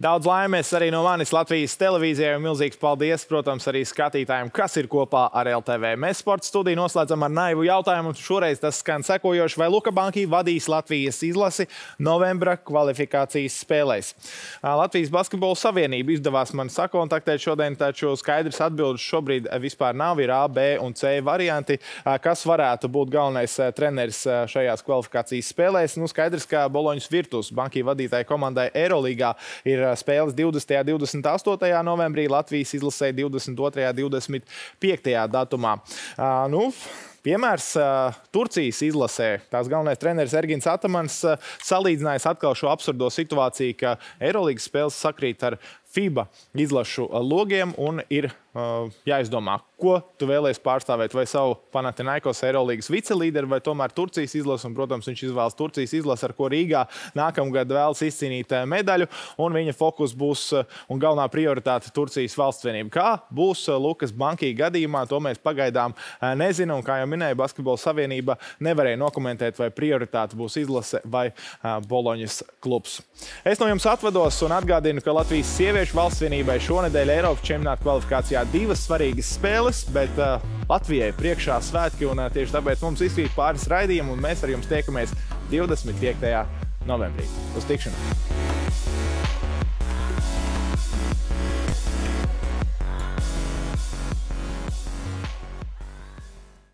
Daudz laimes arī no manis Latvijas televīzijai un milzīgs paldies, protams, arī skatītājiem, kas ir kopā ar LTV. Mēs sporta studiju noslēdzam ar naivu jautājumu, un šoreiz tas skan sekojoši, vai Luka Banki vadīs Latvijas izlasi novembra kvalifikācijas spēlēs. Latvijas Basketbola savienība izdevās man sakontaktēt šodien, taču skaidrs atbildes šobrīd vispār nav, ir A, B un C varianti, kas varētu būt galvenais treneris šajās kvalifikācijas spēlēs. Nu, skaidrs, ka Boloņas Virtus Banki vadītāja komandai Eirolīgā ir spēles 20. un 28. novembrī, Latvijas izlasē 22. un 25. datumā. Piemērs Turcijas izlasē. Tās galvenais treneris Ergins Atamans salīdzinājis atkal šo absurdo situāciju, ka Eirolīgas spēles sakrīt ar FIBA izlašu logiem un ir jāizdomā, ko tu vēlies pārstāvēt, vai savu Panathinaikos Eirolīgas vicelīderi, vai tomēr Turcijas izlasu, un, protams, viņš izvēlas Turcijas izlasu, ar ko Rīgā nākamgad vēlas izcīnīt medaļu, un viņa fokus būs un galvenā prioritāte Turcijas valstsvienība. Kā būs Lukas Banki gadījumā, to mēs pagaidām nezinām, un kā jau minēja, Basketbola savienība nevarēja nokomentēt, vai prioritāte būs izlase vai Boloņas klubs. Es no jums atvados un atgādinu, ka Latvijas sieviešu valstsvienībai šonedēļ Eiropas čempionāta kvalifikācijā divas svarīgas spēles, bet Latvijai priekšā svētki, un tieši tāpēc mums izkrīt pāris raidījumi, un mēs ar jums tiekamies 25. novembrī. Uz tikšanos!